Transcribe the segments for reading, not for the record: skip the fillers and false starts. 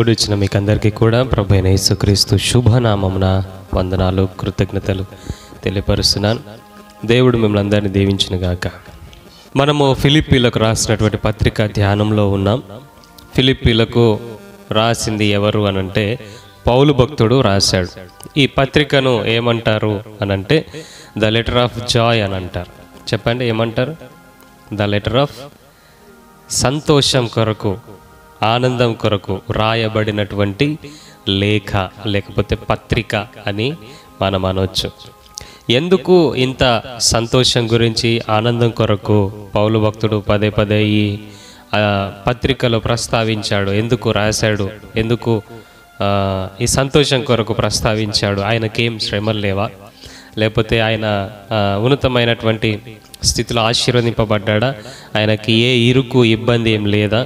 కూడిచ్చిన మీకు అందరికీ కూడా ప్రభువైన యేసుక్రీస్తు శుభనామమున వందనాలు కృతజ్ఞతలు తెలియపరుస్తున్నాను. దేవుడు మిమ్మల్ని అందరినీ దీవించును గాక. మనము ఫిలిప్పీలకు రాసినటువంటి పత్రిక ధ్యానంలో ఉన్నాం. ఫిలిప్పీలకు రాసింది ఎవరు అనంటే పౌలు భక్తుడు రాశాడు. ఈ పత్రికను ఏమంటారు అనంటే ద లెటర్ ఆఫ్ జాయ్ అని అంటారు. చెప్పండి, ఏమంటారు? ద లెటర్ ఆఫ్ సంతోషం కొరకు, ఆనందం కొరకు రాయబడినటువంటి లేఖ లేకపోతే పత్రిక అని మనం అనవచ్చు. ఎందుకు ఇంత సంతోషం గురించి, ఆనందం కొరకు పౌలు భక్తుడు పదే పదే ఈ పత్రికలో ప్రస్తావించాడు? ఎందుకు రాశాడు? ఎందుకు ఈ సంతోషం కొరకు ప్రస్తావించాడు? ఆయనకేం శ్రమలు లేవా? లేకపోతే ఆయన ఉన్నతమైనటువంటి స్థితిలో ఆశీర్వదింపబడ్డా? ఆయనకి ఏ ఇరుకు ఇబ్బంది ఏం లేదా?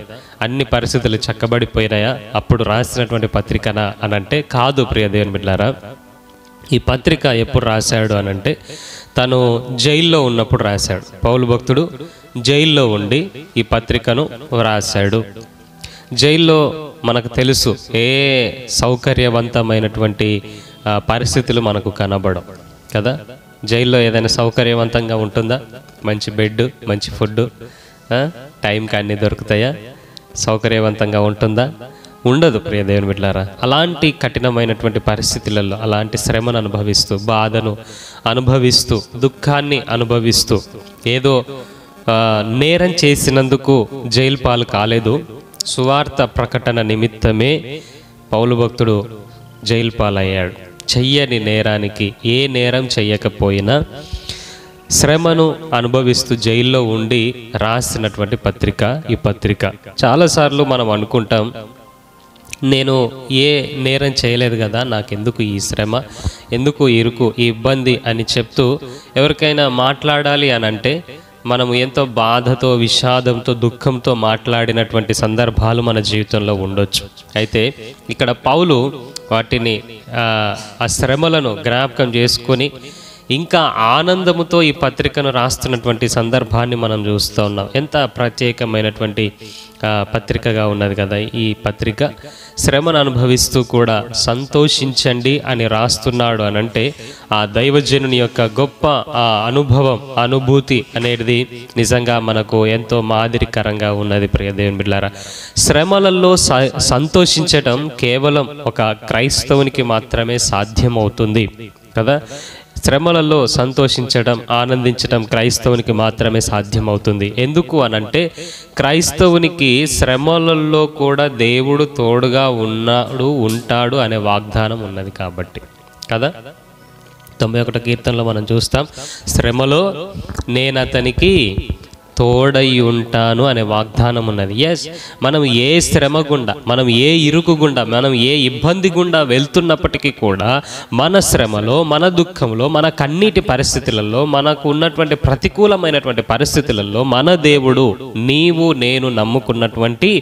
అన్ని పరిస్థితులు చక్కబడిపోయినాయా అప్పుడు రాసినటువంటి పత్రికనా అనంటే కాదు. ప్రియ దేవుని బిడ్డలారా, ఈ పత్రిక ఎప్పుడు రాశాడు అనంటే తను జైల్లో ఉన్నప్పుడు రాశాడు. పౌలు భక్తుడు జైల్లో ఉండి ఈ పత్రికను రాశాడు. జైల్లో మనకు తెలుసు ఏ సౌకర్యవంతమైనటువంటి పరిస్థితులు మనకు కనబడవు కదా. జైల్లో ఏదైనా సౌకర్యవంతంగా ఉంటుందా? మంచి బెడ్, మంచి ఫుడ్, టైంకి అన్నీ దొరుకుతాయా? సౌకర్యవంతంగా ఉంటుందా? ఉండదు. ప్రియ దేవుని బిడ్డలారా, అలాంటి కఠినమైనటువంటి పరిస్థితులలో, అలాంటి శ్రమను అనుభవిస్తూ, బాధను అనుభవిస్తూ, దుఃఖాన్ని అనుభవిస్తూ, ఏదో నేరం చేసినందుకు జైలు పాలు కాలేదు. సువార్త ప్రకటన నిమిత్తమే పౌలు భక్తుడు జైలు పాలయ్యాడు. చెయ్యని నేరానికి, ఏ నేరం చెయ్యకపోయినా శ్రమను అనుభవిస్తూ జైల్లో ఉండి రాసినటువంటి పత్రిక ఈ పత్రిక. చాలాసార్లు మనం అనుకుంటాం, నేను ఏ నేరం చేయలేదు కదా, నాకెందుకు ఈ శ్రమ, ఎందుకు ఇరుకు, ఈ ఇబ్బంది అని చెప్తూ ఎవరికైనా మాట్లాడాలి అని అంటే మనము ఎంతో బాధతో, విషాదంతో, దుఃఖంతో మాట్లాడినటువంటి సందర్భాలు మన జీవితంలో ఉండొచ్చు. అయితే ఇక్కడ పౌలు వాటిని, ఆ శ్రమలను జ్ఞాపకం చేసుకొని ఇంకా ఆనందముతో ఈ పత్రికను రాస్తున్నటువంటి సందర్భాన్ని మనం చూస్తూ ఉన్నాం. ఎంత ప్రత్యేకమైనటువంటి పత్రికగా ఉన్నది కదా ఈ పత్రిక. శ్రమను అనుభవిస్తూ కూడా సంతోషించండి అని రాస్తున్నాడు అనంటే ఆ దైవజనుని యొక్క గొప్ప అనుభవం, అనుభూతి అనేది నిజంగా మనకు ఎంతో మాదిరికరంగా ఉన్నది. ప్రియ దేవుని బిడ్డలారా, శ్రమలలో సంతోషించటం కేవలం ఒక క్రైస్తవునికి మాత్రమే సాధ్యమవుతుంది కదా. శ్రమలలో సంతోషించడం, ఆనందించడం క్రైస్తవునికి మాత్రమే సాధ్యమవుతుంది. ఎందుకు అనంటే క్రైస్తవునికి శ్రమలలో కూడా దేవుడు తోడుగా ఉంటాడు అనే వాగ్దానం ఉన్నది కాబట్టి కదా. 91 కీర్తనలో మనం చూస్తాం, శ్రమలో నేను అతనికి తోడై ఉంటాను అనే వాగ్దానం ఉన్నది. ఎస్, మనం ఏ శ్రమ గుండా, మనం ఏ ఇరుకు గుండా, మనం ఏ ఇబ్బంది గుండా వెళ్తున్నప్పటికీ కూడా మన శ్రమలో, మన దుఃఖంలో, మన కన్నీటి పరిస్థితులలో, మనకు ఉన్నటువంటి ప్రతికూలమైనటువంటి పరిస్థితులలో మన దేవుడు, నీవు నేను నమ్ముకున్నటువంటి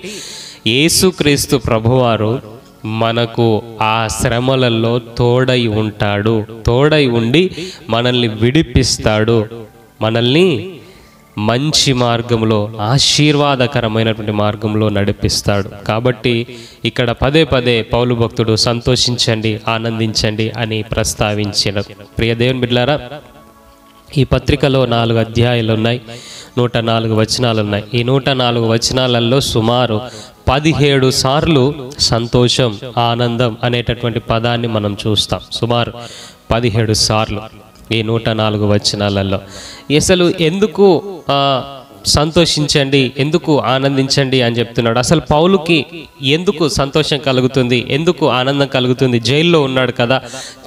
యేసుక్రీస్తు ప్రభువారు మనకు ఆ శ్రమలలో తోడై ఉంటాడు. తోడై ఉండి మనల్ని విడిపిస్తాడు, మనల్ని మంచి మార్గంలో, ఆశీర్వాదకరమైనటువంటి మార్గంలో నడిపిస్తాడు. కాబట్టి ఇక్కడ పదే పదే పౌలు భక్తుడు సంతోషించండి, ఆనందించండి అని ప్రస్తావించిన. ప్రియ దేవుని బిడ్డలారా, ఈ పత్రికలో 4 అధ్యాయాలు ఉన్నాయి, 104 వచనాలు ఉన్నాయి. ఈ 104 వచనాలలో సుమారు 17 సార్లు సంతోషం, ఆనందం అనేటటువంటి పదాన్ని మనం చూస్తాం. సుమారు 17 సార్లు ఈ 104 వచనాలలో. అసలు ఎందుకు సంతోషించండి, ఎందుకు ఆనందించండి అని చెప్తున్నాడు? అసలు పౌలుకి ఎందుకు సంతోషం కలుగుతుంది, ఎందుకు ఆనందం కలుగుతుంది? జైల్లో ఉన్నాడు కదా,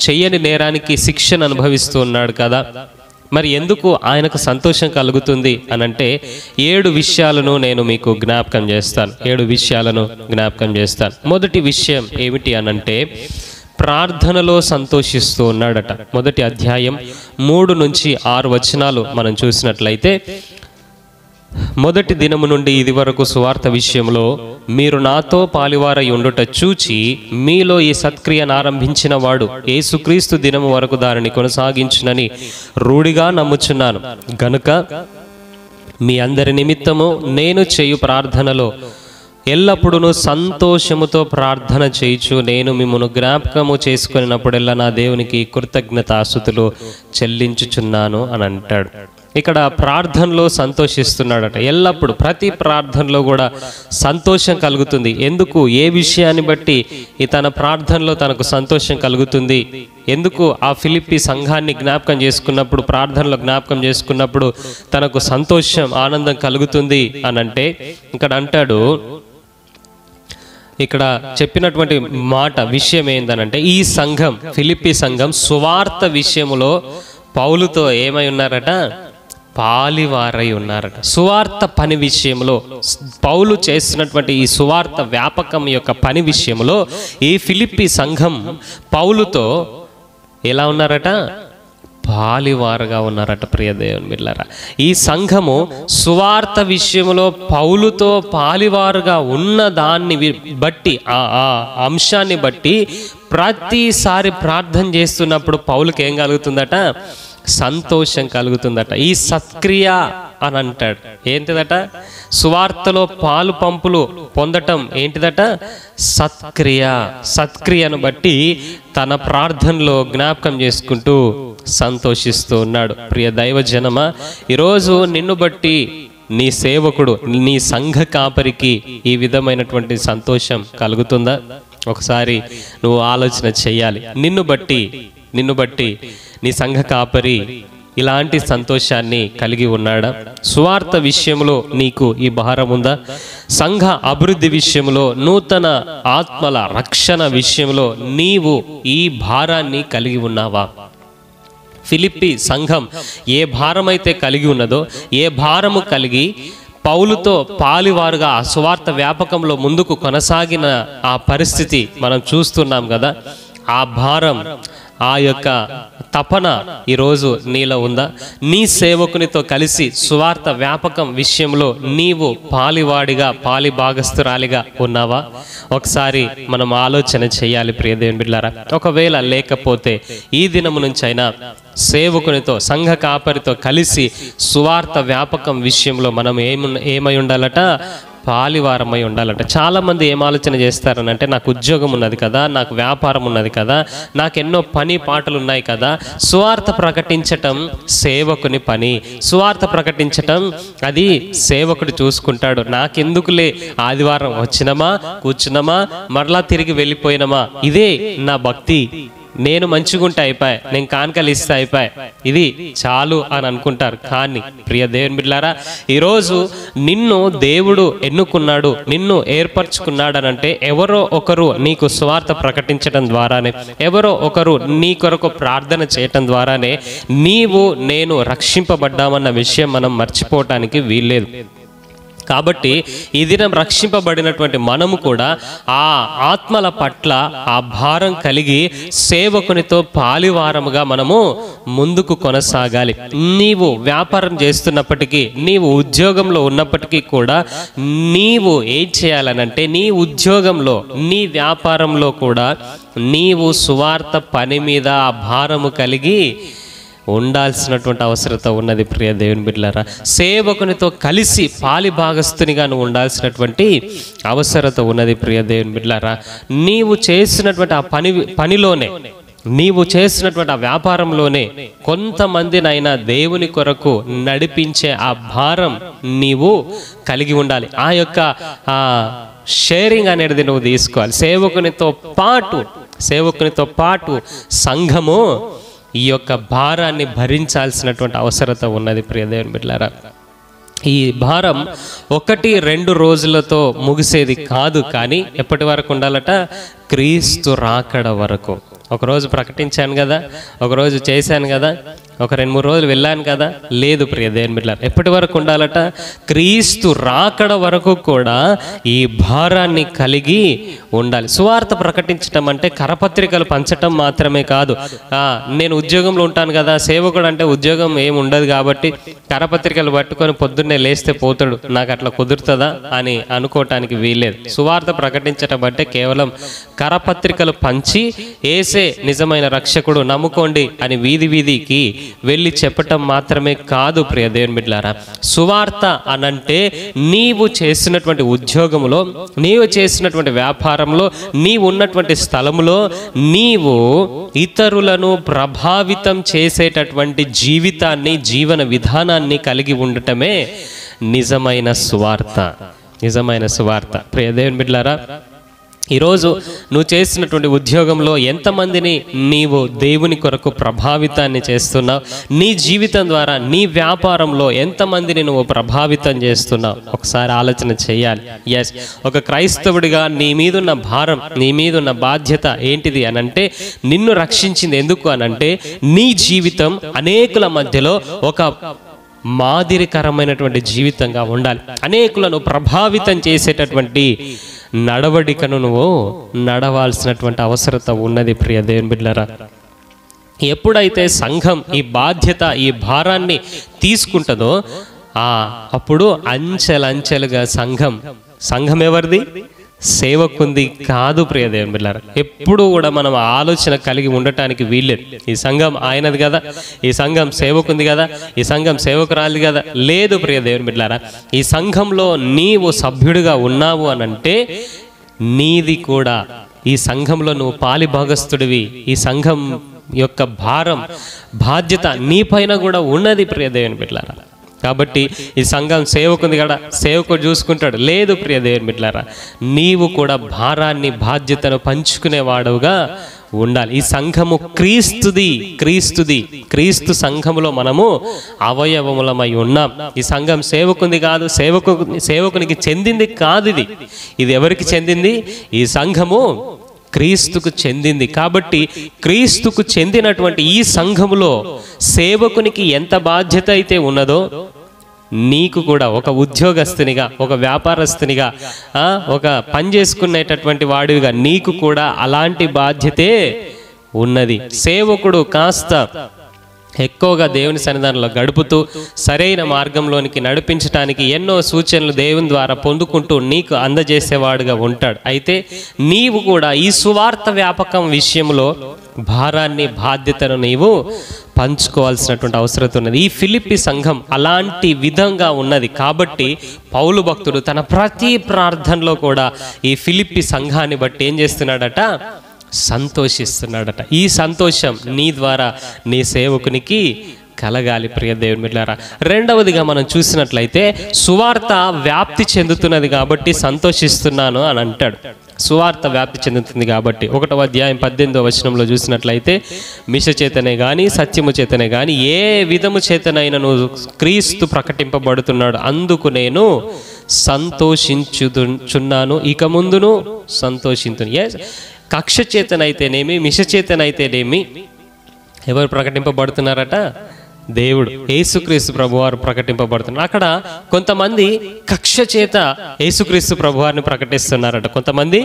చెయ్యని నేరానికి శిక్షను అనుభవిస్తూ ఉన్నాడు కదా, మరి ఎందుకు ఆయనకు సంతోషం కలుగుతుంది అనంటే 7 విషయాలను నేను మీకు జ్ఞాపకం చేస్తాను. 7 విషయాలను జ్ఞాపకం చేస్తాను. మొదటి విషయం ఏమిటి అనంటే ప్రార్థనలో సంతోషిస్తూ ఉన్నాడట. మొదటి అధ్యాయం 3 నుంచి 6 వచనాలు మనం చూసినట్లయితే, మొదటి దినము నుండి ఇది వరకు సువార్త విషయంలో మీరు నాతో పాలివారై ఉండుట చూచి మీలో ఈ సత్క్రియను ఆరంభించిన వాడు యేసుక్రీస్తు దినము వరకు దానిని కొనసాగించునని రూఢిగా నమ్ముచున్నాను. గనుక మీ అందరి నిమిత్తము నేను చేయు ప్రార్థనలో ఎల్లప్పుడూ సంతోషముతో ప్రార్థన చేయుచు నేను మిమ్మును జ్ఞాపకము చేసుకున్నప్పుడెల్లా నా దేవునికి కృతజ్ఞతాస్తుతులు చెల్లించుచున్నాను అని అంటాడు. ఇక్కడ ప్రార్థనలో సంతోషిస్తున్నాడట. ఎల్లప్పుడు ప్రతి ప్రార్థనలో కూడా సంతోషం కలుగుతుంది. ఎందుకు? ఏ విషయాన్ని బట్టి ఈ తన ప్రార్థనలో తనకు సంతోషం కలుగుతుంది? ఎందుకు ఆ ఫిలిప్పి సంఘాన్ని జ్ఞాపకం చేసుకున్నప్పుడు, ప్రార్థనలో జ్ఞాపకం చేసుకున్నప్పుడు తనకు సంతోషం, ఆనందం కలుగుతుంది అని అంటే, ఇక్కడ అంటాడు, ఇక్కడ చెప్పినటువంటి మాట విషయం ఏందనంటే, ఈ సంఘం, ఫిలిప్పి సంఘం సువార్త విషయములో పౌలుతో ఏమై ఉన్నారట? పాలివారై ఉన్నారట. సువార్త పని విషయంలో, పౌలు చేస్తున్నటువంటి ఈ సువార్త వ్యాపకం యొక్క పని విషయంలో ఈ ఫిలిప్పి సంఘం పౌలుతో ఎలా ఉన్నారట? పాలివారుగా ఉన్నారట. ప్రియ దేవుని బిడ్డలారా, ఈ సంఘము సువార్త విషయంలో పౌలుతో పాలివారుగా ఉన్న దాన్ని బట్టి, ఆ అంశాన్ని బట్టి ప్రతిసారి ప్రార్థన చేస్తున్నప్పుడు పౌలుకి ఏం కలుగుతుందట? సంతోషం కలుగుతుందట. ఈ సత్క్రియ అని అంటాడు. ఏంటిదట? సువార్తలో పాలు పంపులు పొందటం ఏంటిదట? సత్క్రియ. సత్క్రియను బట్టి తన ప్రార్థనలో జ్ఞాపకం చేసుకుంటూ సంతోషిస్తూ ఉన్నాడు. ప్రియ దైవజనమ, ఈరోజు నిన్ను బట్టి నీ సేవకుడు, నీ సంఘ కాపరికి ఈ విధమైనటువంటి సంతోషం కలుగుతుందా? ఒకసారి నువ్వు ఆలోచన చెయ్యాలి. నిన్ను బట్టి నీ సంఘ కాపరి ఇలాంటి సంతోషాన్ని కలిగి ఉన్నాడా? సువార్త విషయంలో నీకు ఈ భారం ఉందా? సంఘ అభివృద్ధి విషయంలో, నూతన ఆత్మల రక్షణ విషయంలో నీవు ఈ భారాన్ని కలిగి ఉన్నావా? ఫిలిప్పి సంఘం ఏ భారమైతే కలిగి ఉన్నదో, ఏ భారము కలిగి పౌలుతో పాలివారుగా ఆ సువార్త వ్యాపకంలో ముందుకు కొనసాగిన ఆ పరిస్థితి మనం చూస్తున్నాం కదా. ఆ భారం, ఆ యొక్క తపన ఈరోజు నీలో ఉందా? నీ సేవకునితో కలిసి సువార్త వ్యాపకం విషయంలో నీవు పాలివాడిగా, పాలి భాగస్థురాలిగా ఉన్నావా? ఒకసారి మనం ఆలోచన చేయాలి ప్రియ దేవుని బిడ్డలారా. ఒకవేళ లేకపోతే ఈ దినము నుంచైనా సేవకునితో, సంఘ కాపరితో కలిసి సువార్త వ్యాపకం విషయంలో మనం ఏమై ఉండాలట? పాలివారమై ఉండాలంట. చాలామంది ఏం ఆలోచన చేస్తారనంటే, నాకు ఉద్యోగం ఉన్నది కదా, నాకు వ్యాపారం ఉన్నది కదా, నాకు ఎన్నో పని పాటలు ఉన్నాయి కదా, సువార్త ప్రకటించటం సేవకుని పని, సువార్త ప్రకటించటం అది సేవకుడు చూసుకుంటాడు, నాకెందుకులే, ఆదివారం వచ్చినమా, కూర్చున్నామా, మరలా తిరిగి వెళ్ళిపోయినమా, ఇదే నా భక్తి, నేను మంచిగుంటే అయిపోయి, నేను కానుకలు ఇస్తే అయిపోయి, ఇది చాలు అని అనుకుంటారు. కానీ ప్రియ దేవుని బిడ్డలారా, ఈరోజు నిన్ను దేవుడు ఎన్నుకున్నాడు, నిన్ను ఏర్పరచుకున్నాడు అనంటే ఎవరో ఒకరు నీకు సువార్త ప్రకటించడం ద్వారానే, ఎవరో ఒకరు నీ కొరకు ప్రార్థన చేయటం ద్వారానే నీవు నేను రక్షింపబడ్డామన్న విషయం మనం మర్చిపోవటానికి వీల్లేదు. కాబట్టి ఈ దినం రక్షింపబడినటువంటి మనము కూడా ఆ ఆత్మల పట్ల ఆ భారం కలిగి సేవకునితో పాలివారముగా మనము ముందుకు కొనసాగాలి. నీవు వ్యాపారం చేస్తున్నప్పటికీ, నీవు ఉద్యోగంలో ఉన్నప్పటికీ కూడా నీవు ఏం చేయాలనంటే, నీ ఉద్యోగంలో, నీ వ్యాపారంలో కూడా నీవు సువార్త పని మీద ఆ భారము కలిగి ఉండాల్సినటువంటి అవసరత ఉన్నది. ప్రియ దేవుని బిడ్డలారా, సేవకునితో కలిసి పాలి భాగస్థునిగా నువ్వు ఉండాల్సినటువంటి అవసరత ఉన్నది. ప్రియ దేవుని బిడ్డలారా, నీవు చేసినటువంటి ఆ పనిలోనే, నీవు చేసినటువంటి ఆ వ్యాపారంలోనే కొంతమందినైనా దేవుని కొరకు నడిపించే ఆ భారం నీవు కలిగి ఉండాలి. ఆ యొక్క షేరింగ్ అనేది నువ్వు తీసుకోవాలి. సేవకునితో పాటు సంఘము ఈ యొక్క భారాన్ని భరించాల్సినటువంటి అవసరత ఉన్నది. ప్రియ దేవుని బిడ్డలారా, ఈ భారం 1-2 రోజులతో ముగిసేది కాదు. కానీ ఎప్పటి వరకు ఉండాలట? క్రీస్తు రాకడ వరకు. ఒకరోజు ప్రకటించాను కదా, ఒకరోజు చేశాను కదా, ఒక 2-3 రోజులు వెళ్ళాను కదా, లేదు ప్రియ దేవుని బిడ్డలారా, ఎప్పటి వరకు ఉండాలట? క్రీస్తు రాకడ వరకు కూడా ఈ భారాన్ని కలిగి ఉండాలి. సువార్త ప్రకటించటం అంటే కరపత్రికలు పంచటం మాత్రమే కాదు. నేను ఉద్యోగంలో ఉంటాను కదా, సేవకుడు అంటే ఉద్యోగం ఏమి ఉండదు కాబట్టి కరపత్రికలు పట్టుకొని పొద్దున్నే లేస్తే పోతాడు, నాకు అట్లా కుదురుతుందా అని అనుకోవటానికి వీల్లేదు. సువార్త ప్రకటించటం అంటే కేవలం కరపత్రికలు పంచి ఏసే యేసే నిజమైన రక్షకుడు, నమ్ముకోండి అని వీధి వీధికి వెళ్ళి చెప్పటం మాత్రమే కాదు ప్రియ దేవుని బిడ్డలారా. సువార్త అనంటే నీవు చేసినటువంటి ఉద్యోగంలో, నీవు చేసినటువంటి వ్యాపారంలో, నీవు ఉన్నటువంటి స్థలములో నీవు ఇతరులను ప్రభావితం చేసేటటువంటి జీవితాన్ని, జీవన విధానాన్ని కలిగి ఉండటమే నిజమైన సువార్త. నిజమైన సువార్త. ప్రియ దేవుని బిడ్డలారా, ఈరోజు నువ్వు చేసినటువంటి ఉద్యోగంలో ఎంతమందిని నీవు దేవుని కొరకు ప్రభావితాన్ని చేస్తున్నావు? నీ జీవితం ద్వారా, నీ వ్యాపారంలో ఎంతమందిని నువ్వు ప్రభావితం చేస్తున్నావు? ఒకసారి ఆలోచన చేయాలి. ఎస్, ఒక క్రైస్తవుడిగా నీ మీదున్న భారం, నీ మీదున్న బాధ్యత ఏంటిది అనంటే, నిన్ను రక్షించింది ఎందుకు అనంటే, నీ జీవితం అనేకుల మధ్యలో ఒక మాదిరికరమైనటువంటి జీవితంగా ఉండాలి. అనేకులను ప్రభావితం చేసేటటువంటి నడవడికను నువ్వు నడవాల్సినటువంటి అవసరత ఉన్నది ప్రియ దేవుని బిడ్డలారా. ఎప్పుడైతే సంఘం ఈ బాధ్యత, ఈ భారాన్ని తీసుకుంటుందో అప్పుడు అంచెలంచెలుగా సంఘం ఎవరిది? సేవకుంది కాదు ప్రియ దేవుని బిడ్డలారా. ఎప్పుడు కూడా మనం ఆలోచన కలిగి ఉండటానికి వీల్లేదు. ఈ సంఘం ఆయనది కదా, ఈ సంఘం సేవకుంది కదా, ఈ సంఘం సేవకురాలిది కదా. లేదు ప్రియ దేవుని బిడ్డలారా. ఈ సంఘంలో నీవు సభ్యుడిగా ఉన్నావు అనంటే నీది కూడా, ఈ సంఘంలో నువ్వు పాలి భాగస్థుడివి. ఈ సంఘం యొక్క భారం, బాధ్యత నీ పైన కూడా ఉన్నది ప్రియ దేవుని బిడ్డలారా. కాబట్టి ఈ సంఘం సేవకుంది కదా, సేవకుడు చూసుకుంటాడు. లేదు ప్రియ దేవుని బిడ్డలారా, నీవు కూడా భారాన్ని, బాధ్యతను పంచుకునేవాడుగా ఉండాలి. ఈ సంఘము క్రీస్తుది. క్రీస్తు సంఘములో మనము అవయవములమై ఉన్నాం. ఈ సంఘం సేవకుంది కాదు, సేవకునికి చెందింది కాదు. ఇది ఎవరికి చెందింది? ఈ సంఘము క్రీస్తుకు చెందింది. కాబట్టి క్రీస్తుకు చెందినటువంటి ఈ సంఘములో సేవకునికి ఎంత బాధ్యత అయితే ఉన్నదో, నీకు కూడా ఒక ఉద్యోగస్తునిగా, ఒక వ్యాపారస్తునిగా, ఒక పని చేసుకునేటటువంటి వాడివిగా నీకు కూడా అలాంటి బాధ్యతే ఉన్నది. సేవకుడు కాస్త ఎక్కువగా దేవుని సన్నిధానంలో గడుపుతూ సరైన మార్గంలోనికి నడిపించడానికి ఎన్నో సూచనలు దేవుని ద్వారా పొందుకుంటూ నీకు అందజేసేవాడుగా ఉంటాడు. అయితే నీవు కూడా ఈ సువార్త వ్యాపకం విషయంలో భారాన్ని, బాధ్యతను నీవు పంచుకోవాల్సినటువంటి అవసరం ఉన్నది. ఈ ఫిలిప్పి సంఘం అలాంటి విధంగా ఉన్నది. కాబట్టి పౌలు భక్తుడు తన ప్రతి ప్రార్థనలో కూడా ఈ ఫిలిప్పి సంఘాన్ని బట్టి ఏం చేస్తున్నాడట? సంతోషిస్తున్నాడట. ఈ సంతోషం నీ ద్వారా నీ సేవకునికి కలగాలి ప్రియ దేవుని బిడ్డలారా. రెండవదిగా మనం చూసినట్లయితే సువార్త వ్యాప్తి చెందుతున్నది కాబట్టి సంతోషిస్తున్నాను అని అంటాడు. సువార్త వ్యాప్తి చెందుతుంది కాబట్టి 1వ అధ్యాయం 18వ వచనంలో చూసినట్లయితే, మిష చేతనే గాని, సత్యము చేతనే గాని, ఏ విధము చేతనైనను క్రీస్తు ప్రకటింపబడుతున్నాడు, అందుకు నేను సంతోషించుచున్నాను, ఇక ముందును సంతోషించును. కక్ష చేతనైతేనేమి, మిష చేతనైతేనేమి ఎవరు ప్రకటింపబడుతున్నారట? దేవుడు, యేసుక్రీస్తు ప్రభువారు ప్రకటింపబడుతున్నారు. అక్కడ కొంతమంది కక్ష చేత యేసుక్రీస్తు ప్రభువారిని ప్రకటిస్తున్నారట, కొంతమంది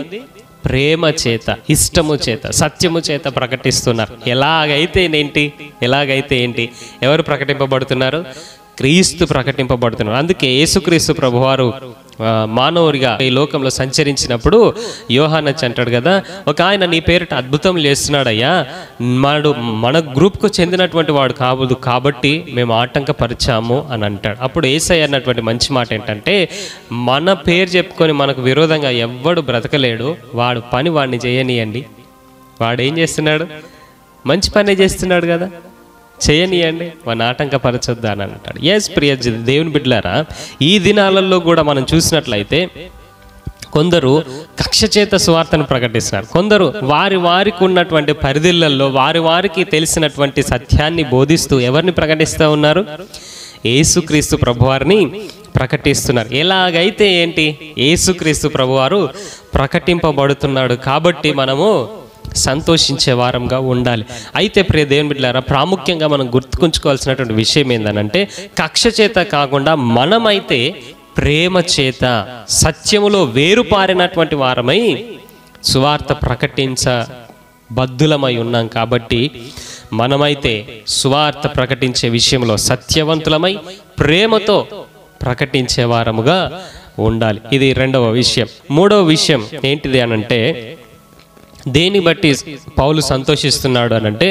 ప్రేమ చేత, ఇష్టము చేత, సత్యము చేత ప్రకటిస్తున్నారు. ఎలాగైతే ఏంటి? ఎవరు ప్రకటింపబడుతున్నారు? క్రీస్తు ప్రకటింపబడుతున్నారు. అందుకే యేసుక్రీస్తు ప్రభువారు మానవుడిగా ఈ లోకంలో సంచరించినప్పుడు యోహాను అంటాడు కదా, ఒక ఆయన నీ పేరిట అద్భుతం చేస్తున్నాడయ్యా, మన గ్రూప్కు చెందినటువంటి వాడు కాదు కాబట్టి మేము ఆటంకపరిచాము అని అంటాడు. అప్పుడు యేసయ్య అన్నటువంటి మంచి మాట ఏంటంటే, మన పేరు చెప్పుకొని మనకు విరోధంగా ఎవ్వడు బ్రతకలేడు, వాడు పని వాడిని చేయనియండి. వాడు ఏం చేస్తున్నాడు? మంచి పనే చేస్తున్నాడు కదా, చేయనియండి, వాడిని ఆటంకపరచొద్దా అని అంటాడు. ఎస్ ప్రియ దేవుని బిడ్డలారా, ఈ దినాలలో కూడా మనం చూసినట్లయితే కొందరు కక్ష చేత సువార్తను ప్రకటిస్తున్నారు. కొందరు వారికి ఉన్నటువంటి పరిధిలలో వారికి తెలిసినటువంటి సత్యాన్ని బోధిస్తూ ఎవరిని ప్రకటిస్తూ ఉన్నారు? యేసుక్రీస్తు ప్రభువారిని ప్రకటిస్తున్నారు. ఎలాగైతే ఏంటి? యేసుక్రీస్తు ప్రభువారు ప్రకటింపబడుతున్నాడు కాబట్టి మనము సంతోషించే వారంగా ఉండాలి. అయితే ప్రియ దేవుని బిడ్డలారా, ప్రాముఖ్యంగా మనం గుర్తుకుంచుకోవాల్సినటువంటి విషయం ఏంటంటే, కక్ష చేత కాకుండా మనమైతే ప్రేమ చేత సత్యములో వేరుపారినటువంటి వారమై సువార్త ప్రకటించబద్ధులమై ఉన్నాం. కాబట్టి మనమైతే సువార్త ప్రకటించే విషయంలో సత్యవంతులమై ప్రేమతో ప్రకటించే వారముగా ఉండాలి. ఇది రెండవ విషయం. మూడవ విషయం ఏంటిది అనంటే, దేని బట్టి పౌలు సంతోషిస్తున్నాడు అని అంటే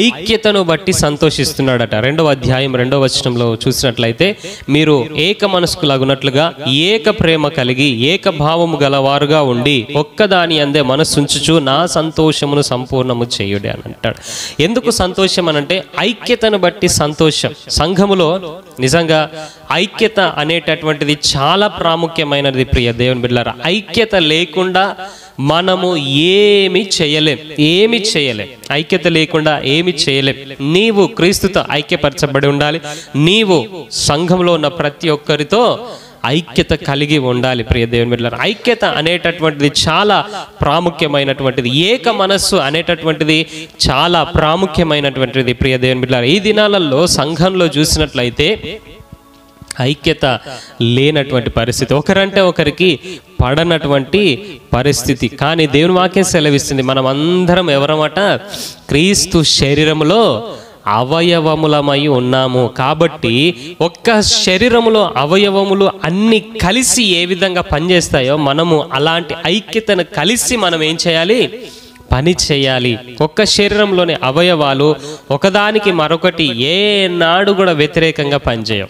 ఐక్యతను బట్టి సంతోషిస్తున్నాడట. 2వ అధ్యాయం 2వ వచనంలో చూసినట్లయితే, మీరు ఏక మనస్కులగునట్లుగా ఏక ప్రేమ కలిగి ఏక భావము గలవారుగా ఉండి ఒక్కదాని అందే మనస్సుంచుచు నా సంతోషమును సంపూర్ణము చేయుడి అని అంటాడు. ఎందుకు సంతోషం అనంటే ఐక్యతను బట్టి సంతోషం. సంఘములో నిజంగా ఐక్యత అనేటటువంటిది చాలా ప్రాముఖ్యమైనది ప్రియ దేవుని బిడ్డలారా. ఐక్యత లేకుండా మనము ఏమి చేయలేం. ఐక్యత లేకుండా ఏమి చేయలేం. నీవు క్రీస్తుతో ఐక్యపరచబడి ఉండాలి. నీవు సంఘంలో ఉన్న ప్రతి ఒక్కరితో ఐక్యత కలిగి ఉండాలి ప్రియ దేవుని బిడ్డలారా. ఐక్యత అనేటటువంటిది చాలా ప్రాముఖ్యమైనటువంటిది. ఏక మనస్సు అనేటటువంటిది చాలా ప్రాముఖ్యమైనటువంటిది ప్రియ దేవుని బిడ్డలారా. ఈ దినాలలో సంఘంలో చూసినట్లయితే ఐక్యత లేనటువంటి పరిస్థితి, ఒకరంటే ఒకరికి పడనటువంటి పరిస్థితి. కానీ దేవుని వాక్యం సెలవిస్తుంది, మనం అందరం ఎవరమాట? క్రీస్తు శరీరములో అవయవములమై ఉన్నాము. కాబట్టి ఒక్క శరీరములో అవయవములు అన్ని కలిసి ఏ విధంగా పనిచేస్తాయో మనము అలాంటి ఐక్యతను కలిసి మనం ఏం చేయాలి? పని చేయాలి. ఒక్క శరీరంలోని అవయవాలు ఒకదానికి మరొకటి ఏనాడు కూడా వ్యతిరేకంగా పనిచేయం.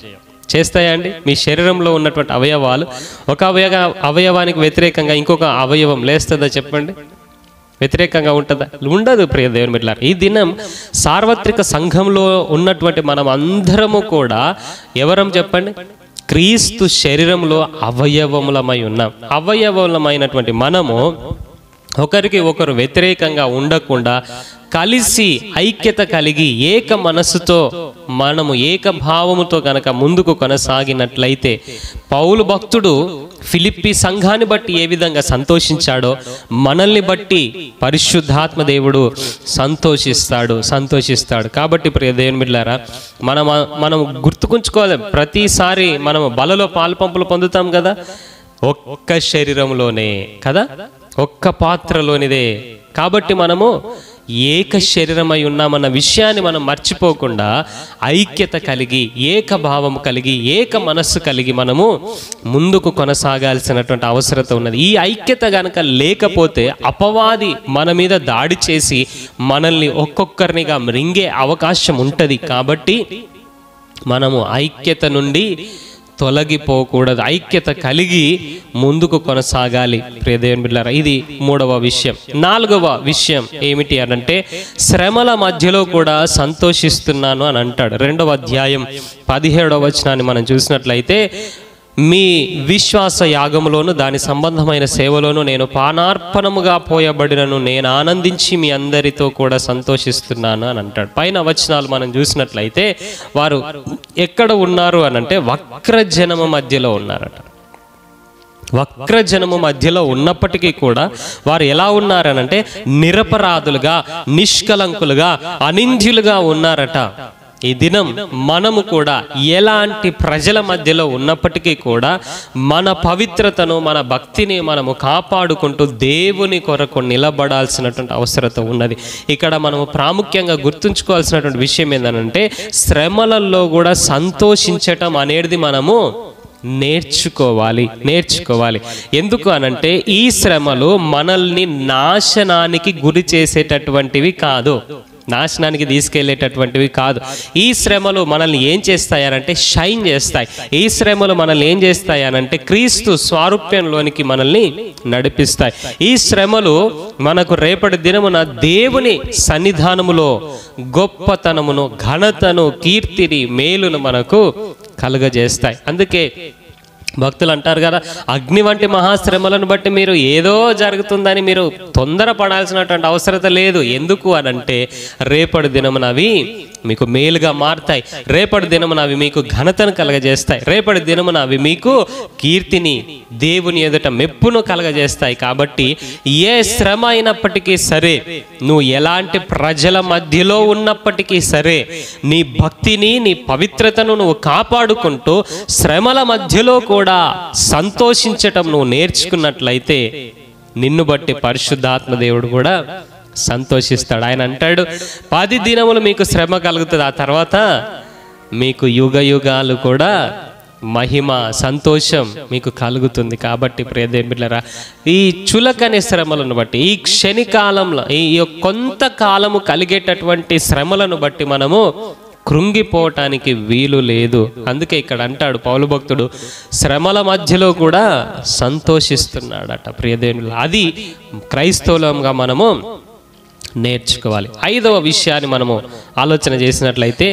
చేస్తాయా అండి? మీ శరీరంలో ఉన్నటువంటి అవయవాలు ఒక అవయవానికి వ్యతిరేకంగా ఇంకొక అవయవం లేస్తుందా చెప్పండి? వ్యతిరేకంగా ఉంటుందా? ఉండదు ప్రియ దేవుని బిడ్డలారా. ఈ దినం సార్వత్రిక సంఘంలో ఉన్నటువంటి మనం అందరము కూడా ఎవరం చెప్పండి? క్రీస్తు శరీరంలో అవయవములమై ఉన్నాం. అవయవములమైనటువంటి మనము ఒకరికి ఒకరు వ్యతిరేకంగా ఉండకుండా కలిసి ఐక్యత కలిగి ఏక మనస్సుతో మనము ఏక భావముతో కనుక ముందుకు కొనసాగినట్లయితే, పౌలు భక్తుడు ఫిలిప్పీ సంఘాన్ని బట్టి ఏ విధంగా సంతోషించాడో మనల్ని బట్టి పరిశుద్ధాత్మ దేవుడు సంతోషిస్తాడు. కాబట్టి ప్రియ దేవుని బిడ్డలారా, మనం గుర్తుకుంచుకోవాలి. ప్రతిసారి మనం బలలో పాలుపంపులు పొందుతాం కదా, ఒక్క శరీరంలోనే కదా, ఒక్క పాత్రలోనిదే. కాబట్టి మనము ఏక శరీరమై ఉన్నామన్న విషయాన్ని మనం మర్చిపోకుండా ఐక్యత కలిగి ఏక భావము కలిగి ఏక మనస్సు కలిగి మనము ముందుకు కొనసాగాల్సినటువంటి అవసరత ఉన్నది. ఈ ఐక్యత గనక లేకపోతే అపవాది మన మీద దాడి చేసి మనల్ని ఒక్కొక్కరినిగా మృంగే అవకాశం ఉంటుంది. కాబట్టి మనము ఐక్యత నుండి తొలగిపోకూడదు. ఐక్యత కలిగి ముందుకు కొనసాగాలి ప్రియ దేవుని బిడ్డలారా. ఇది 3వ విషయం. 4వ విషయం ఏమిటి అనంటే, శ్రమల మధ్యలో కూడా సంతోషిస్తున్నాను అని అంటాడు. 2వ అధ్యాయం 17వ వచనాన్ని మనం చూసినట్లయితే, మీ విశ్వాస యాగములోను దాని సంబంధమైన సేవలోను నేను పానార్పణముగా పోయబడినను, నేను ఆనందించి మీ అందరితో కూడా సంతోషిస్తున్నాను అని అంటాడు. పైన వచనాలు మనం చూసినట్లయితే వారు ఎక్కడ ఉన్నారు అనంటే వక్రజనము మధ్యలో ఉన్నారట. వక్రజనము మధ్యలో ఉన్నప్పటికీ కూడా వారు ఎలా ఉన్నారనంటే నిరపరాధులుగా, నిష్కలంకులుగా, అనింద్యులుగా ఉన్నారట. ఈ దినం మనము కూడా ఎలాంటి ప్రజల మధ్యలో ఉన్నప్పటికీ కూడా మన పవిత్రతను, మన భక్తిని మనము కాపాడుకుంటూ దేవుని కొరకు నిలబడాల్సినటువంటి అవసరత ఉన్నది. ఇక్కడ మనము ప్రాముఖ్యంగా గుర్తుంచుకోవాల్సినటువంటి విషయం ఏంటంటే, శ్రమలలో కూడా సంతోషించటం అనేది మనము నేర్చుకోవాలి. ఎందుకు అనంటే ఈ శ్రమలు మనల్ని నాశనానికి గురి చేసేటటువంటివి కాదు, నాశనానికి తీసుకెళ్లేటటువంటివి కాదు. ఈ శ్రమలు మనల్ని ఏం చేస్తాయనంటే షైన్ చేస్తాయి. ఈ శ్రమలు మనల్ని ఏం చేస్తాయనంటే క్రీస్తు స్వారూప్యంలోనికి మనల్ని నడిపిస్తాయి. ఈ శ్రమలు మనకు రేపటి దినమున దేవుని సన్నిధానములో గొప్పతనమును, ఘనతను, కీర్తిని, మేలును మనకు కలుగజేస్తాయి. అందుకే భక్తులు అంటారు కదా, అగ్ని వంటి మహాశ్రమలను బట్టి మీరు ఏదో జరుగుతుందని మీరు తొందరపడాల్సినటువంటి అవసరత లేదు. ఎందుకు అనంటే రేపటి దినమున అవి మీకు మేలుగా మారుతాయి. రేపటి దినమున అవి మీకు ఘనతను కలగజేస్తాయి. రేపటి దినమున అవి మీకు కీర్తిని, దేవుని ఎదుట మెప్పును కలగజేస్తాయి. కాబట్టి ఏ శ్రమ అయినప్పటికీ సరే, నువ్వు ఎలాంటి ప్రజల మధ్యలో ఉన్నప్పటికీ సరే, నీ భక్తిని, నీ పవిత్రతను నువ్వు కాపాడుకుంటూ శ్రమల మధ్యలో కూడా సంతోషించటం నువ్వు నేర్చుకున్నట్లయితే నిన్ను బట్టి పరిశుద్ధాత్మ దేవుడు కూడా సంతోషిస్తాడు. ఆయన అంటాడు, 10 దినములు మీకు శ్రమ కలుగుతుంది, ఆ తర్వాత మీకు యుగ యుగాలు కూడా మహిమ, సంతోషం మీకు కలుగుతుంది. కాబట్టి ప్రియ దేవుని బిడ్డలారా, ఈ చులకని శ్రమలను బట్టి, ఈ క్షణికాలంలో, ఈ కొంతకాలము కలిగేటటువంటి శ్రమలను బట్టి మనము కృంగిపోవటానికి వీలు లేదు. అందుకే ఇక్కడ అంటాడు పౌలు భక్తుడు, శ్రమల మధ్యలో కూడా సంతోషిస్తున్నాడట. ప్రియ దేవుని, అది క్రైస్తవులంగా మనము నేర్చుకోవాలి. 5వ విషయాన్ని మనము ఆలోచన చేసినట్లయితే,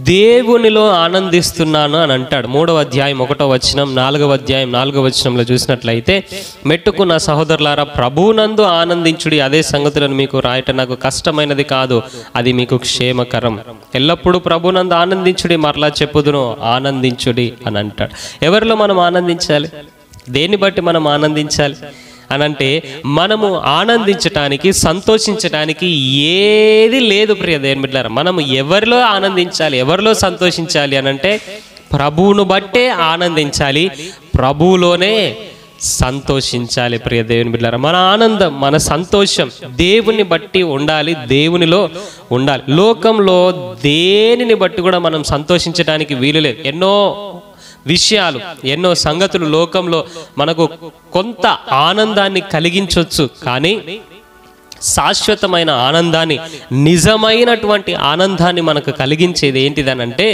దేవునిలో ఆనందిస్తున్నాను అని అంటాడు. 3వ అధ్యాయం 1వ వచనం, 4వ అధ్యాయం 4వ వచనంలో చూసినట్లయితే, మెట్టుకు నా సహోదరులారా ప్రభువునందు ఆనందించుడి, అదే సంగతులను మీకు రాయటం నాకు కష్టమైనది కాదు, అది మీకు క్షేమకరం. ఎల్లప్పుడూ ప్రభువునందు ఆనందించుడి, మరలా చెప్పుదును ఆనందించుడి అని అంటాడు. ఎవరిలో మనం ఆనందించాలి? దేన్ని బట్టి మనం ఆనందించాలి అనంటే, మనము ఆనందించటానికి, సంతోషించటానికి ఏది లేదు ప్రియ దేవుని బిడ్డలారా. మనము ఎవరిలో ఆనందించాలి, ఎవరిలో సంతోషించాలి అనంటే, ప్రభువును బట్టే ఆనందించాలి, ప్రభువులోనే సంతోషించాలి. ప్రియ దేవుని బిడ్డలారా, మన ఆనందం, మన సంతోషం దేవుని బట్టి ఉండాలి, దేవునిలో ఉండాలి. లోకంలో దేనిని బట్టి కూడా మనం సంతోషించడానికి వీలు లేదు. ఎన్నో విషయాలు, ఎన్నో సంగతులు లోకంలో మనకు కొంత ఆనందాన్ని కలిగించవచ్చు, కానీ శాశ్వతమైన ఆనందాన్ని, నిజమైనటువంటి ఆనందాన్ని మనకు కలిగించేది ఏంటిదనంటే,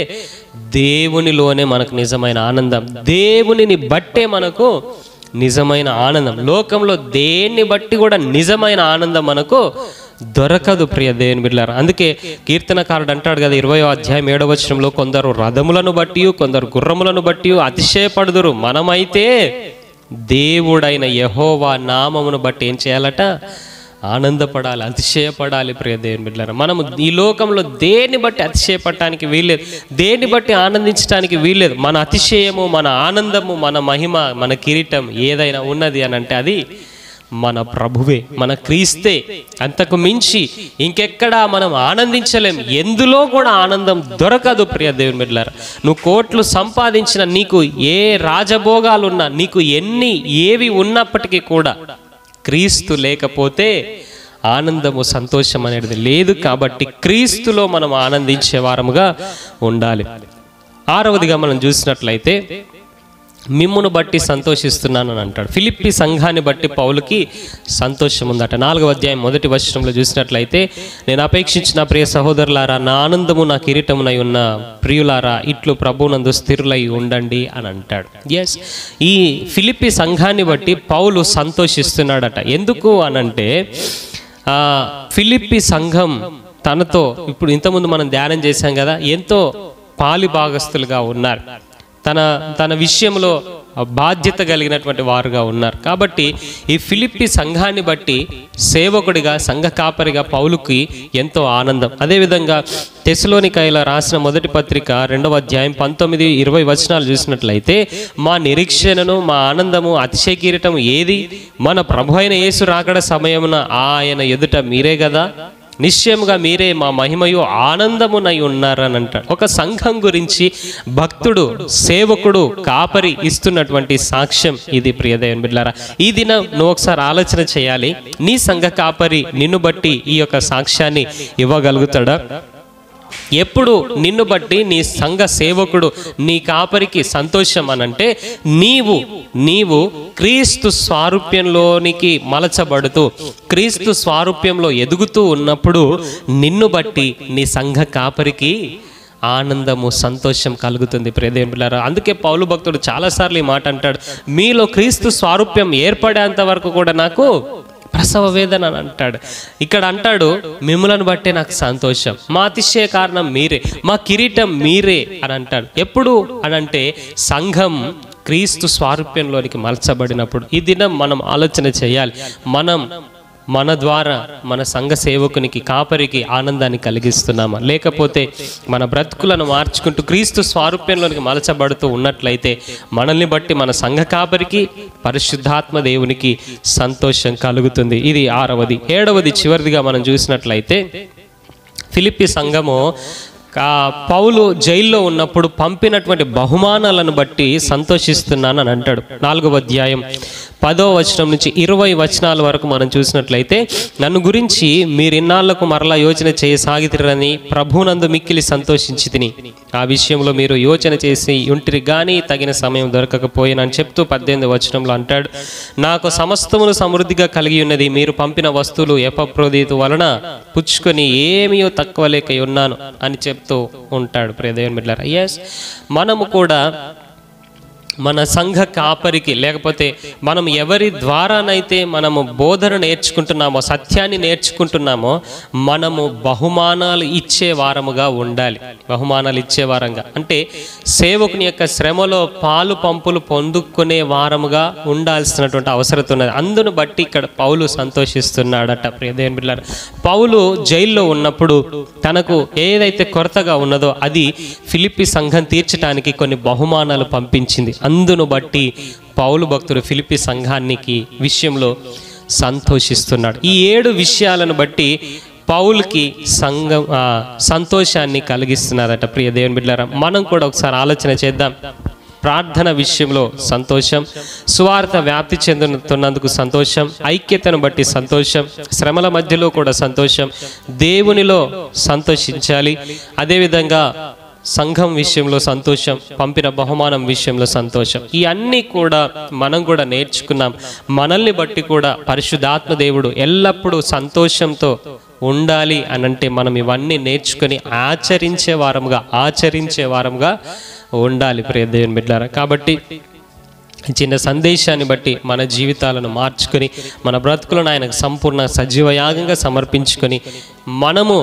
దేవునిలోనే మనకు నిజమైన ఆనందం, దేవునిని బట్టే మనకు నిజమైన ఆనందం. లోకంలో దేన్ని బట్టి కూడా నిజమైన ఆనందం మనకు దొరకదు ప్రియ దేవుని బిడ్డలారా. అందుకే కీర్తనకారుడు అంటాడు కదా 20వ అధ్యాయం 7వ వచనంలో, కొందరు రథములను బట్టి, కొందరు గుర్రములను బట్టి అతిశయపడుదురు, మనమైతే దేవుడైన యెహోవా నామమును బట్టి ఏం చేయాలట? ఆనందపడాలి, అతిశయపడాలి. ప్రియ దేవుని బిడ్డలారా, మనము ఈ లోకంలో దేన్ని బట్టి అతిశయపడటానికి వీల్లేదు, దేన్ని బట్టి ఆనందించడానికి వీల్లేదు. మన అతిశయము, మన ఆనందము, మన మహిమ, మన కిరీటం ఏదైనా ఉన్నది అని అంటే అది మన ప్రభువే, మన క్రీస్తే. అంతకు మించి ఇంకెక్కడా మనం ఆనందించలేం, ఎందులో కూడా ఆనందం దొరకదు. ప్రియ దేవుని బిడ్డలారా, నువ్వు కోట్లు సంపాదించిన, నీకు ఏ రాజభోగాలున్నా, నీకు ఏవి ఉన్నప్పటికీ కూడా క్రీస్తు లేకపోతే ఆనందము, సంతోషం అనేది లేదు. కాబట్టి క్రీస్తులో మనం ఆనందించే వారముగా ఉండాలి. 6వదిగా మనం చూసినట్లయితే, మిమ్మును బట్టి సంతోషిస్తున్నాను అని అంటాడు. ఫిలిప్పి సంఘాన్ని బట్టి పౌలుకి సంతోషం ఉందట. 4వ అధ్యాయం 1వ వచనంలో చూసినట్లయితే, నేను అపేక్షించిన ప్రియ సహోదరులారా, నా ఆనందము నా కిరీటమునై ఉన్న ప్రియులారా, ఇట్లు ప్రభువునందు స్థిరులై ఉండండి అని అంటాడు. ఎస్, ఈ ఫిలిప్పి సంఘాన్ని బట్టి పౌలు సంతోషిస్తున్నాడట. ఎందుకు అనంటే, ఫిలిప్పి సంఘం తనతో, ఇప్పుడు ఇంతకుముందు మనం ధ్యానం చేశాం కదా, ఎంతో పాలిభాగస్తులుగా ఉన్నారు, తన విషయంలో బాధ్యత కలిగినటువంటి వారుగా ఉన్నారు. కాబట్టి ఈ ఫిలిప్పి సంఘాన్ని బట్టి సేవకుడిగా, సంఘ కాపరిగా పౌలుకి ఎంతో ఆనందం. అదేవిధంగా తెస్సలోనికైల రాసిన మొదటి పత్రిక 2వ అధ్యాయం 19-20 వచనాలు చూసినట్లయితే, మా నిరీక్షణను, మా ఆనందము, అతిశయ కిరీటము ఏది? మన ప్రభు అయిన యేసు రాకడ సమయమున ఆయన ఎదుట మీరే కదా, నిశ్చయముగా మీరే మా మహిమయు ఆనందమునై ఉన్నారని అంటాడు. ఒక సంఘం గురించి భక్తుడు, సేవకుడు, కాపరి ఇస్తున్నటువంటి సాక్ష్యం ఇది. ప్రియ దేవుని బిడ్డలారా, ఈ దినం నువ్వు ఒకసారి ఆలోచన చేయాలి, నీ సంఘ కాపరి నిన్ను బట్టి ఈ యొక్క సాక్ష్యాన్ని ఇవ్వగలుగుతాడా? ఎప్పుడు నిన్ను బట్టి నీ సంఘ సేవకుడు, నీ కాపరికి సంతోషం అనంటే, నీవు క్రీస్తు స్వారూప్యంలోనికి మలచబడుతూ, క్రీస్తు స్వారూప్యంలో ఎదుగుతూ ఉన్నప్పుడు నిన్ను బట్టి నీ సంఘ కాపరికి ఆనందము, సంతోషం కలుగుతుంది. ప్రియ దేవుని బిడ్డలారా, అందుకే పౌలు భక్తుడు చాలాసార్లు ఈ మాట అంటాడు, మీలో క్రీస్తు స్వారూప్యం ఏర్పడేంత వరకు కూడా నాకు ప్రసవ వేదన అని అంటాడు. ఇక్కడ అంటాడు, మిమ్ములను బట్టే నాకు సంతోషం, మా అతిశయ కారణం మీరే, మా కిరీటం మీరే అని అంటాడు. ఎప్పుడు అనంటే, సంఘం క్రీస్తు స్వారూప్యంలోనికి మలచబడినప్పుడు. ఈ దినం మనం ఆలోచన చేయాలి, మన ద్వారా మన సంఘ సేవకునికి, కాపరికి ఆనందాన్ని కలిగిస్తున్నామా? లేకపోతే మన బ్రతుకులను మార్చుకుంటూ క్రీస్తు స్వారూప్యంలోనికి మలచబడుతూ ఉన్నట్లయితే మనల్ని బట్టి మన సంఘ కాపరికి, పరిశుద్ధాత్మ దేవునికి సంతోషం కలుగుతుంది. ఇది 6వది. 7వది చివరిదిగా మనం చూసినట్లయితే, ఫిలిప్పి సంఘము పౌలు జైల్లో ఉన్నప్పుడు పంపినటువంటి బహుమానాలను బట్టి సంతోషిస్తున్నాను అని అంటాడు. 4వ అధ్యాయం 10వ వచనం నుంచి 20 వచనాల వరకు మనం చూసినట్లయితే, నన్ను గురించి మీరిన్నాళ్లకు మరలా యోచన చేయసాగితిరని ప్రభునందు మిక్కిలి సంతోషించి తిని, ఆ విషయంలో మీరు యోచన చేసి ఉంటిరి కానీ తగిన సమయం దొరకకపోయినని చెప్తూ 18వ వచనంలో అంటాడు, నాకు సమస్తమును సమృద్ధిగా కలిగి ఉన్నది, మీరు పంపిన వస్తువులు ఎపఫ్రోదితు వలన పుచ్చుకొని ఏమీయో తక్కువ లేక ఉన్నాను అని చెప్తూ ఉంటాడు. ప్రియ దేవుని బిడ్డలారా, ఎస్, మనము కూడా మన సంఘ కాపరికి, లేకపోతే మనం ఎవరి ద్వారానైతే మనము బోధన నేర్చుకుంటున్నామో, సత్యాన్ని నేర్చుకుంటున్నామో, మనము బహుమానాలు ఇచ్చే వారముగా ఉండాలి. బహుమానాలు ఇచ్చే వారంగా అంటే సేవకుని యొక్క శ్రమలో పాలు పంపులు పొందుకునే వారముగా ఉండాల్సినటువంటి అవసరం ఉన్నది. అందును బట్టి ఇక్కడ పౌలు సంతోషిస్తున్నాడట. ప్రియ దేవుని బిడ్డలారా, పౌలు జైల్లో ఉన్నప్పుడు తనకు ఏదైతే కొరతగా ఉన్నదో అది ఫిలిప్పి సంఘం తీర్చడానికి కొన్ని బహుమానాలు పంపించింది. అందును బట్టి పౌలు భక్తుడు ఫిలిప్పి సంఘానికి విషయంలో సంతోషిస్తున్నాడు. ఈ 7 విషయాలను బట్టి పౌలుకి సంఘం సంతోషాన్ని కలిగిస్తున్నారట. ప్రియ దేవుని బిడ్డలారా, మనం కూడా ఒకసారి ఆలోచన చేద్దాం. ప్రార్థన విషయంలో సంతోషం, సువార్త వ్యాప్తి చెందుతున్నందుకు సంతోషం, ఐక్యతను బట్టి సంతోషం, శ్రమల మధ్యలో కూడా సంతోషం, దేవునిలో సంతోషించాలి. అదేవిధంగా సంఘం విషయంలో సంతోషం, పంపిన బహుమానం విషయంలో సంతోషం. ఈ అన్నీ కూడా మనం కూడా నేర్చుకున్నాం. మనల్ని బట్టి కూడా పరిశుద్ధాత్మ దేవుడు ఎల్లప్పుడూ సంతోషంతో ఉండాలి అనంటే మనం ఇవన్నీ నేర్చుకొని ఆచరించే వారముగా ఉండాలి. ప్రియ దేవుని బిడ్డలారా, కాబట్టి చిన్న సందేశాన్ని బట్టి మన జీవితాలను మార్చుకొని మన బ్రతుకులను ఆయనకు సంపూర్ణ సజీవయాగంగా సమర్పించుకొని మనము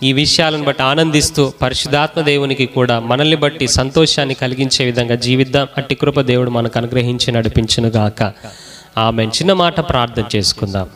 ఈ విషయాలను బట్టి ఆనందిస్తూ పరిశుద్ధాత్మ దేవునికి కూడా మనల్ని బట్టి సంతోషాన్ని కలిగించే విధంగా జీవిద్దాం. అట్టి కృప దేవుడు మనకు అనుగ్రహించి నడిపించును గాక. ఆమేన్. చిన్న మాట ప్రార్థన చేసుకుందాం.